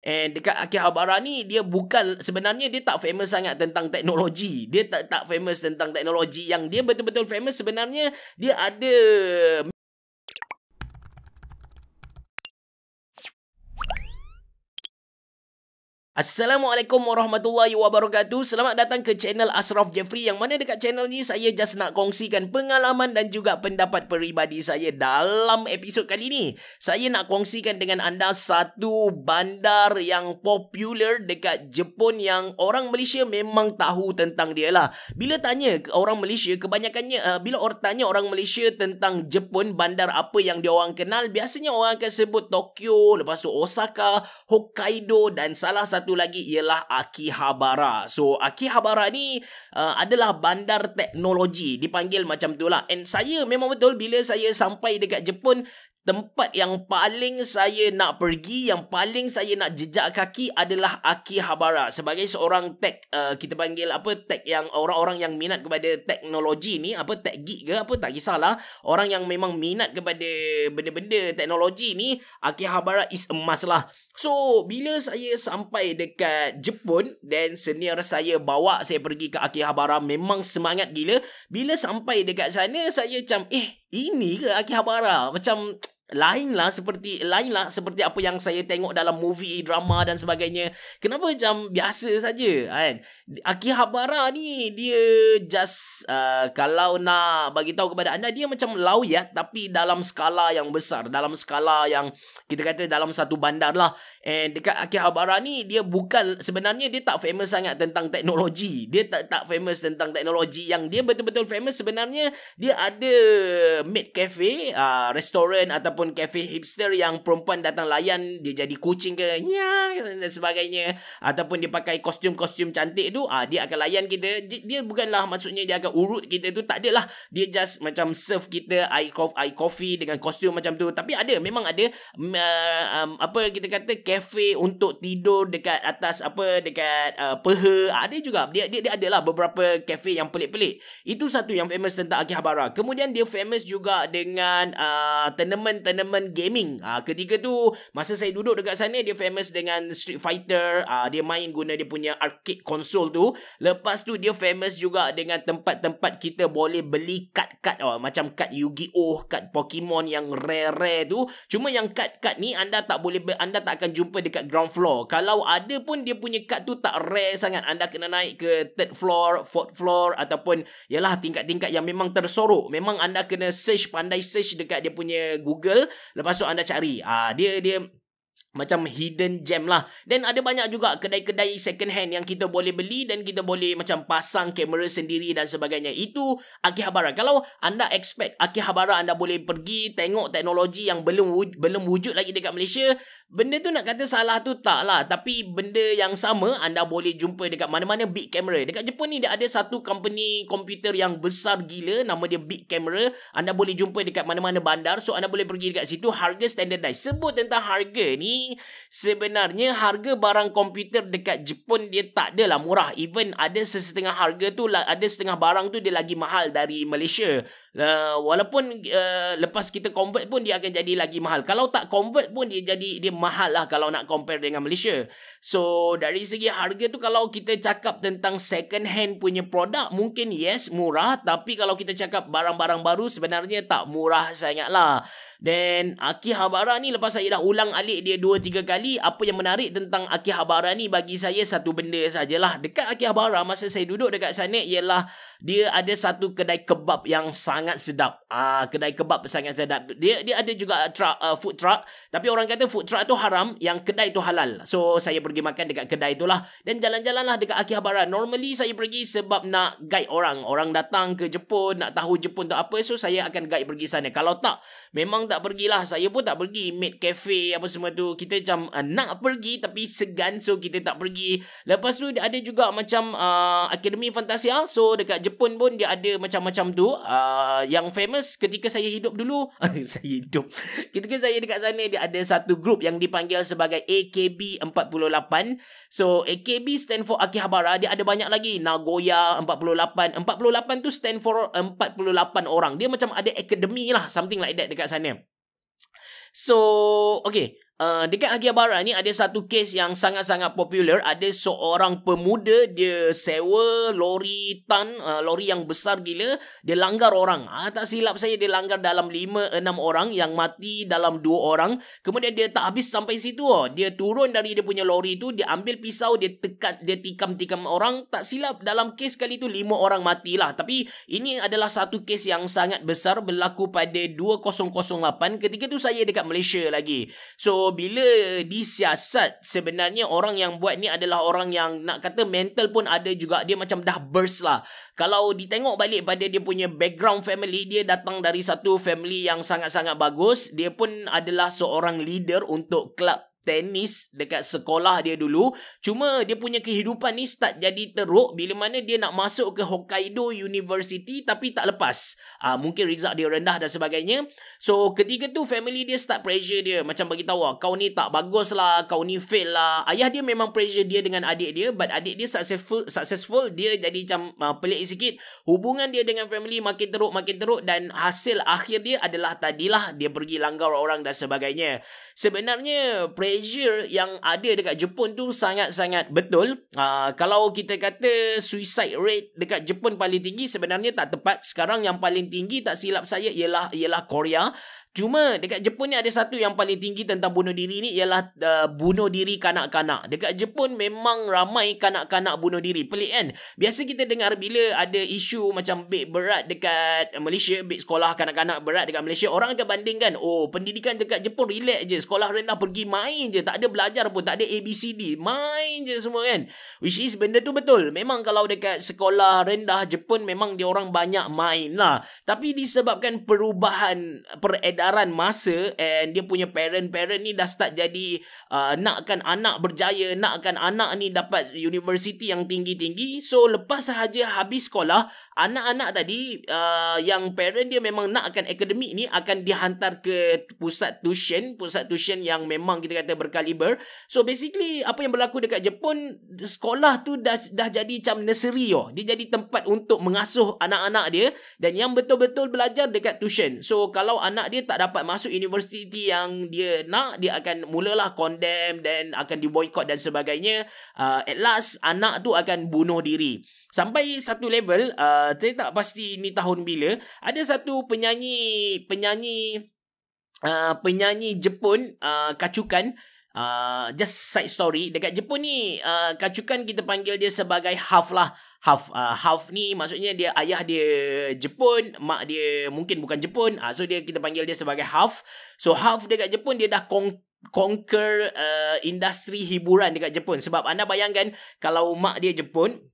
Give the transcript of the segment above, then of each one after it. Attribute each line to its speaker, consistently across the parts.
Speaker 1: And dekat Akihabara ni dia bukan, sebenarnya dia tak famous sangat tentang teknologi. Dia tak famous tentang teknologi. Yang dia betul-betul famous sebenarnya dia ada Assalamualaikum warahmatullahi wabarakatuh. Selamat datang ke channel Ashraf Jeffrey, yang mana dekat channel ni saya just nak kongsikan pengalaman dan juga pendapat peribadi saya. Dalam episod kali ni, saya nak kongsikan dengan anda satu bandar yang popular dekat Jepun yang orang Malaysia memang tahu tentang dia lah. Bila tanya orang Malaysia, kebanyakannya bila orang tanya orang Malaysia tentang Jepun, bandar apa yang dia orang kenal, biasanya orang akan sebut Tokyo, lepas tu Osaka, Hokkaido, dan salah satu lagi ialah Akihabara. So Akihabara ni adalah bandar teknologi, dipanggil macam tu lah. And saya memang betul, bila saya sampai dekat Jepun, tempat yang paling saya nak pergi, yang paling saya nak jejak kaki adalah Akihabara. Sebagai seorang tech, kita panggil apa, tech yang orang-orang yang minat kepada teknologi ni, apa, tech geek ke apa, tak kisahlah. Orang yang memang minat kepada benda-benda teknologi ni, Akihabara is a must lah. So, bila saya sampai dekat Jepun dan senior saya bawa saya pergi ke Akihabara, memang semangat gila. Bila sampai dekat sana, saya macam, ini ke Akihabara? Macam lain lah seperti apa yang saya tengok dalam movie, drama dan sebagainya. Kenapa macam biasa saja kan? Akihabara ni dia just kalau nak bagi tahu kepada anda, dia macam Laoyat tapi dalam skala yang besar, dalam skala yang kita kata dalam satu bandar lah. And dekat Akihabara ni dia bukan, sebenarnya dia tak famous sangat tentang teknologi. Dia tak famous tentang teknologi. Yang dia betul-betul famous sebenarnya, dia ada maid cafe, restoran ataupun cafe hipster yang perempuan datang layan, dia jadi kucing ke dan sebagainya, ataupun dia pakai kostum-kostum cantik tu, dia akan layan kita. Dia bukanlah maksudnya dia akan urut kita tu, tak adalah. Dia just macam serve kita air coffee dengan kostum macam tu. Tapi memang ada apa kita kata, cafe untuk tidur dekat atas apa, dekat peha. Ada juga, dia adalah beberapa cafe yang pelik-pelik. Itu satu yang famous tentang Akihabara. Kemudian dia famous juga dengan tournament gaming. Ketika tu masa saya duduk dekat sana, dia famous dengan Street Fighter. Dia main guna dia punya arcade console tu. Lepas tu dia famous juga dengan tempat-tempat kita boleh beli kad-kad, macam kad Yu-Gi-Oh, kad Pokemon yang rare-rare tu. Cuma yang kad-kad ni anda tak akan jumpa dekat ground floor. Kalau ada pun dia punya kad tu tak rare sangat. Anda kena naik ke third floor, fourth floor, ataupun yalah tingkat-tingkat yang memang tersorok. Memang anda kena pandai search dekat dia punya Google. Lepas tu anda cari. Dia macam hidden gem lah. Dan ada banyak juga kedai-kedai second hand yang kita boleh beli dan kita boleh macam pasang kamera sendiri dan sebagainya. Itu Akihabara. Kalau anda expect Akihabara anda boleh pergi tengok teknologi yang belum wujud lagi dekat Malaysia, benda tu nak kata salah tu tak lah. Tapi benda yang sama anda boleh jumpa dekat mana-mana big camera. Dekat Jepun ni dia ada satu company komputer yang besar gila, nama dia Big Camera. Anda boleh jumpa dekat mana-mana bandar. So anda boleh pergi dekat situ. Harga standardized. Sebut tentang harga ni, sebenarnya harga barang komputer dekat Jepun dia tak adalah murah. Even ada setengah harga tu, ada setengah barang tu dia lagi mahal dari Malaysia. Walaupun lepas kita convert pun dia akan jadi lagi mahal. Kalau tak convert pun dia mahal lah kalau nak compare dengan Malaysia. So dari segi harga tu, kalau kita cakap tentang second hand punya produk, mungkin yes murah. Tapi kalau kita cakap barang-barang baru, sebenarnya tak murah sangat lah. Dan Akihabara ni lepas saya dah ulang alik dia 2-3 kali, apa yang menarik tentang Akihabara ni bagi saya satu benda sajalah. Dekat Akihabara masa saya duduk dekat sana ialah dia ada satu kedai kebab yang sangat sedap. Kedai kebab sangat sedap. Dia ada juga food truck, tapi orang kata food truck tu haram, yang kedai tu halal. So saya pergi makan dekat kedai tu lah. Dan jalan-jalan lah dekat Akihabara. Normally saya pergi sebab nak guide orang datang ke Jepun, nak tahu Jepun tu apa. So saya akan guide pergi sana. Kalau tak, memang tak pergilah. Saya pun tak pergi maid cafe apa semua tu. Kita macam nak pergi tapi segan, so kita tak pergi. Lepas tu dia ada juga macam Akademi Fantasia. So dekat Jepun pun dia ada macam-macam tu. Yang famous ketika saya hidup dulu ketika saya dekat sana, dia ada satu grup yang dipanggil sebagai AKB48. So AKB stand for Akihabara. Dia ada banyak lagi, Nagoya 48 tu stand for 48 orang. Dia macam ada akademi lah, something like that dekat sana. So okay, Dekat Akihabara ni ada satu kes yang sangat-sangat popular. Ada seorang pemuda, dia sewa lori lori yang besar gila. Dia langgar orang. Tak silap saya dia langgar dalam 5-6 orang, yang mati dalam 2 orang. Kemudian dia tak habis sampai situ. Dia turun dari dia punya lori tu, dia ambil pisau, dia tikam-tikam orang. Tak silap dalam kes kali tu 5 orang matilah. Tapi ini adalah satu kes yang sangat besar, berlaku pada 2008. Ketika tu saya dekat Malaysia lagi. So bila disiasat, sebenarnya orang yang buat ni adalah orang yang nak kata mental pun ada juga. Dia macam dah burst lah. Kalau ditengok balik pada dia punya background family, dia datang dari satu family yang sangat-sangat bagus. Dia pun adalah seorang leader untuk kelab tenis dekat sekolah dia dulu. Cuma dia punya kehidupan ni start jadi teruk bila mana dia nak masuk ke Hokkaido University tapi tak lepas. Mungkin result dia rendah dan sebagainya. So ketika tu family dia start pressure dia, macam bagi tahu, kau ni tak bagus lah, kau ni fail lah. Ayah dia memang pressure dia dengan adik dia, but adik dia successful, dia jadi macam pelik sikit. Hubungan dia dengan family makin teruk dan hasil akhir dia adalah tadilah dia pergi langgar orang dan sebagainya. Sebenarnya pressure yang ada dekat Jepun tu sangat-sangat betul. Kalau kita kata suicide rate dekat Jepun paling tinggi, sebenarnya tak tepat. Sekarang yang paling tinggi tak silap saya ialah Korea. Cuma dekat Jepun ni ada satu yang paling tinggi tentang bunuh diri ni, ialah bunuh diri kanak-kanak. Dekat Jepun memang ramai kanak-kanak bunuh diri. Pelik kan? Biasa kita dengar bila ada isu macam beg berat dekat Malaysia, beg sekolah kanak-kanak berat dekat Malaysia, orang akan bandingkan, oh pendidikan dekat Jepun relax je, sekolah rendah pergi main je, tak ada belajar pun, tak ada ABCD, main je semua kan. Which is benda tu betul. Memang kalau dekat sekolah rendah Jepun memang dia orang banyak main lah. Tapi disebabkan perubahan peredaran masa, and dia punya parent ni dah start jadi nakkan anak berjaya, nakkan anak ni dapat universiti yang tinggi-tinggi. So lepas sahaja habis sekolah, anak-anak tadi yang parent dia memang nakkan akademik ni akan dihantar ke pusat tuition yang memang kita kata berkaliber. So basically apa yang berlaku dekat Jepun, sekolah tu dah jadi macam nursery. Dia jadi tempat untuk mengasuh anak-anak dia, dan yang betul-betul belajar dekat tuition. So kalau anak dia tak dapat masuk universiti yang dia nak, dia akan mulalah condemn dan akan diboykot dan sebagainya. At last anak tu akan bunuh diri. Sampai satu level, saya tak pasti ni tahun bila, ada satu penyanyi Jepun, kacukan. Just side story, dekat Jepun ni kacukan kita panggil dia sebagai half lah. Half ni maksudnya dia ayah dia Jepun, mak dia mungkin bukan Jepun. So kita panggil dia sebagai half. So half dekat Jepun dia dah conquer industri hiburan dekat Jepun. Sebab anda bayangkan kalau mak dia Jepun,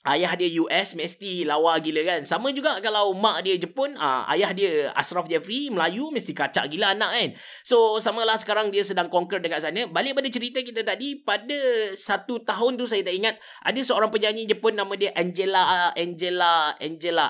Speaker 1: ayah dia US, mesti lawa gila kan. Sama juga kalau mak dia Jepun, ayah dia Ashraf Jeffrey, Melayu, mesti kacak gila anak kan. So samalah sekarang dia sedang conquer dekat sana. Balik pada cerita kita tadi, pada 1 tahun tu saya tak ingat, ada seorang penyanyi Jepun nama dia Angela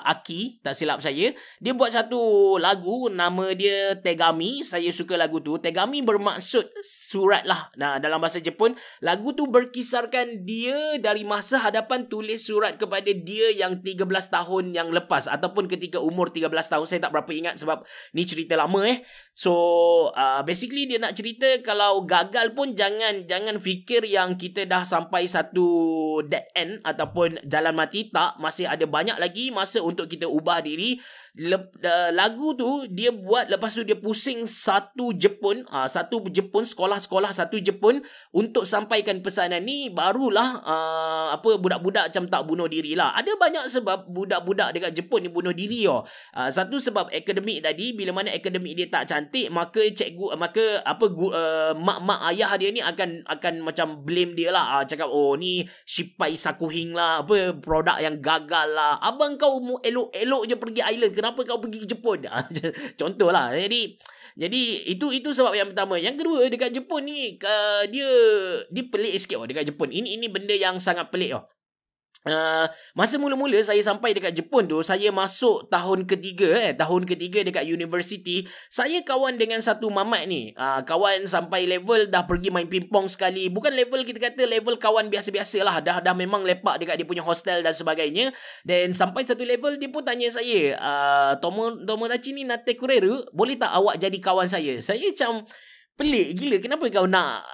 Speaker 1: Aki, tak silap saya. Dia buat satu lagu nama dia Tegami. Saya suka lagu tu. Tegami bermaksud surat lah. Nah, dalam bahasa Jepun, lagu tu berkisarkan dia dari masa hadapan tulis surat kepada dia yang 13 tahun yang lepas, ataupun ketika umur 13 tahun. Saya tak berapa ingat sebab ni cerita lama So basically dia nak cerita kalau gagal pun jangan fikir yang kita dah sampai satu dead end ataupun jalan mati. Tak, masih ada banyak lagi masa untuk kita ubah diri. Lagu tu dia buat, lepas tu dia pusing satu Jepun, sekolah-sekolah satu Jepun untuk sampaikan pesanan ni. Barulah budak-budak macam tak bunuh diri lah. Ada banyak sebab budak-budak dekat Jepun ni bunuh diri. Satu sebab akademik tadi, bila mana akademik dia tak cantik, maka mak-mak ayah dia ni akan macam blame dia lah. Cakap, oh ni Shippai Sakuhin lah, produk yang gagal lah. Abang kau elok-elok je pergi island, kenapa kau pergi Jepun? Contoh lah. Jadi itu sebab yang pertama. Yang kedua, dekat Jepun ni dia pelik sikit dekat Jepun. Ini benda yang sangat pelik masa mula-mula saya sampai dekat Jepun tu, saya masuk tahun ketiga dekat universiti. Saya kawan dengan satu mamat ni, kawan sampai level dah pergi main pingpong sekali. Bukan level kita kata level kawan biasa-biasa lah, dah memang lepak dekat dia punya hostel dan sebagainya. Dan sampai satu level dia pun tanya saya, Tomodachi ni nate kureru, boleh tak awak jadi kawan saya? Saya macam Pelik gila, kenapa kau nak,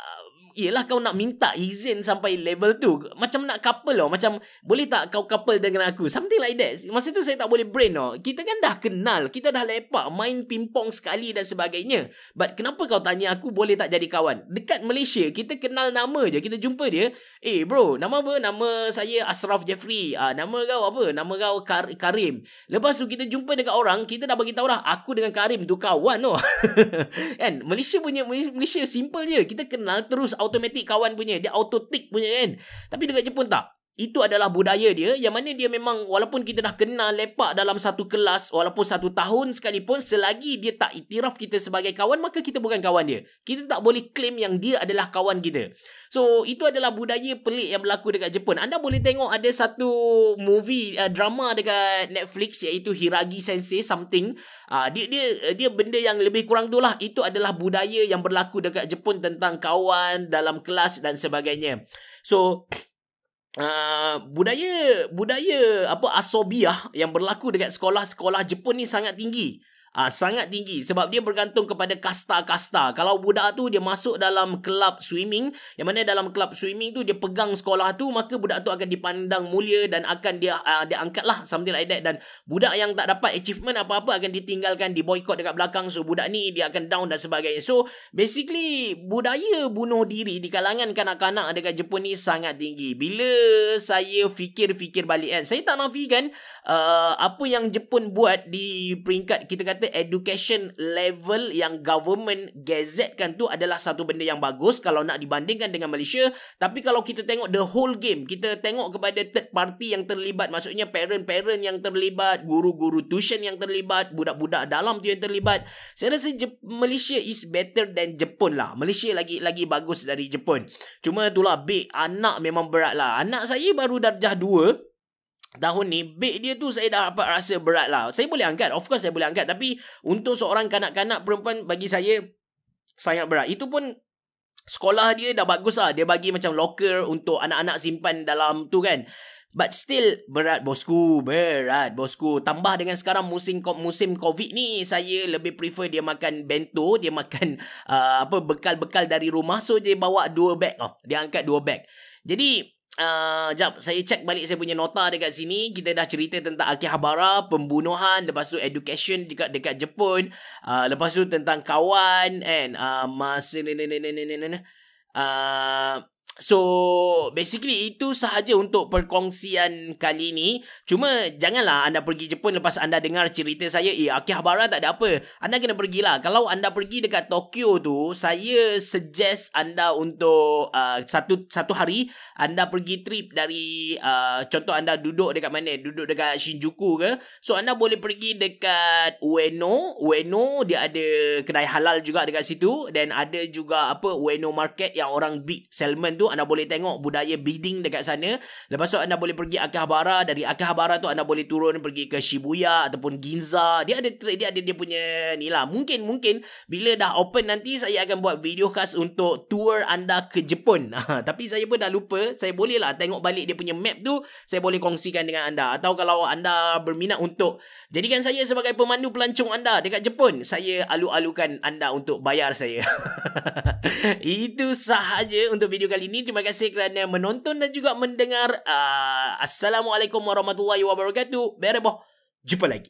Speaker 1: yelah kau nak minta izin sampai level tu. Macam nak couple tau. Macam, boleh tak kau couple dengan aku? Something like that. Masa tu saya tak boleh brain tau. Kita kan dah kenal. Kita dah lepak. Main pingpong sekali dan sebagainya. But kenapa kau tanya aku boleh tak jadi kawan? Dekat Malaysia, kita kenal nama je. Kita jumpa dia. Bro, nama apa? Nama saya Ashraf Jeffrey. Nama kau apa? Nama kau Karim. Lepas tu kita jumpa dekat orang. Kita dah bagi tahu dah. Aku dengan Karim tu kawan tau. Kan? Malaysia simple je. Kita kenal terus automatic kawan punya. Dia auto tick punya kan. Tapi dekat Jepun tak. Itu adalah budaya dia yang mana dia memang walaupun kita dah kenal lepak dalam satu kelas walaupun 1 tahun sekalipun, selagi dia tak iktiraf kita sebagai kawan, maka kita bukan kawan dia. Kita tak boleh claim yang dia adalah kawan kita. So itu adalah budaya pelik yang berlaku dekat Jepun. Anda boleh tengok ada satu movie drama dekat Netflix iaitu Hiragi Sensei something. Dia benda yang lebih kurang tu lah. Itu adalah budaya yang berlaku dekat Jepun tentang kawan dalam kelas dan sebagainya. So budaya apa asobiah yang berlaku dekat sekolah-sekolah Jepun ni sangat tinggi. Sangat tinggi sebab dia bergantung kepada kasta-kasta. Kalau budak tu dia masuk dalam kelab swimming, yang mana dalam kelab swimming tu dia pegang sekolah tu, maka budak tu akan dipandang mulia dan akan dia angkat lah, something like that. Dan budak yang tak dapat achievement apa-apa akan ditinggalkan, diboykot dekat belakang. So budak ni dia akan down dan sebagainya. So basically budaya bunuh diri di kalangan kanak-kanak dekat Jepun ni sangat tinggi. Bila saya fikir-fikir balik kan, saya tak nafikan apa yang Jepun buat di peringkat kita kata education level yang government gazetkan tu adalah satu benda yang bagus kalau nak dibandingkan dengan Malaysia. Tapi kalau kita tengok the whole game, kita tengok kepada third party yang terlibat, maksudnya parent-parent yang terlibat, guru-guru tuition yang terlibat, budak-budak dalam tu yang terlibat, saya rasa Malaysia is better than Jepun lah. Malaysia lagi bagus dari Jepun. Cuma itulah big anak memang berat lah. Anak saya baru darjah 2 tahun ni, beg dia tu saya dah dapat rasa berat lah. Saya boleh angkat, of course saya boleh angkat, tapi untuk seorang kanak-kanak perempuan bagi saya sangat berat. Itu pun sekolah dia dah bagus lah. Dia bagi macam locker untuk anak-anak simpan dalam tu kan. But still berat bosku, berat bosku. Tambah dengan sekarang musim COVID ni, saya lebih prefer dia makan bento, dia makan bekal-bekal dari rumah. So dia bawa 2 beg. Dia angkat 2 beg. Jadi jap, saya check balik saya punya nota dekat sini. Kita dah cerita tentang Akihabara, pembunuhan, lepas tu education dekat Jepun, lepas tu tentang kawan kan, so basically itu sahaja untuk perkongsian kali ni. Cuma janganlah anda pergi Jepun lepas anda dengar cerita saya Akihabara tak ada apa. Anda kena pergilah. Kalau anda pergi dekat Tokyo tu, saya suggest anda untuk satu hari anda pergi trip dari contoh anda duduk dekat mana? Duduk dekat Shinjuku ke? So anda boleh pergi dekat Ueno. Dia ada kedai halal juga dekat situ, dan ada juga Ueno Market yang orang beat salmon tu. Anda boleh tengok budaya bidding dekat sana. Lepas tu anda boleh pergi Akihabara. Dari Akihabara tu anda boleh turun pergi ke Shibuya ataupun Ginza. Dia ada dia punya ni lah. Mungkin bila dah open nanti saya akan buat video khas untuk tour anda ke Jepun. Tapi saya pun dah lupa. Saya boleh lah tengok balik dia punya map tu. Saya boleh kongsikan dengan anda. Atau kalau anda berminat untuk jadikan saya sebagai pemandu pelancong anda dekat Jepun, saya alu-alukan anda untuk bayar saya. Itu sahaja untuk video kali ini. Terima kasih kerana menonton dan juga mendengar. Assalamualaikum warahmatullahi wabarakatuh. Bereboh. Jumpa lagi.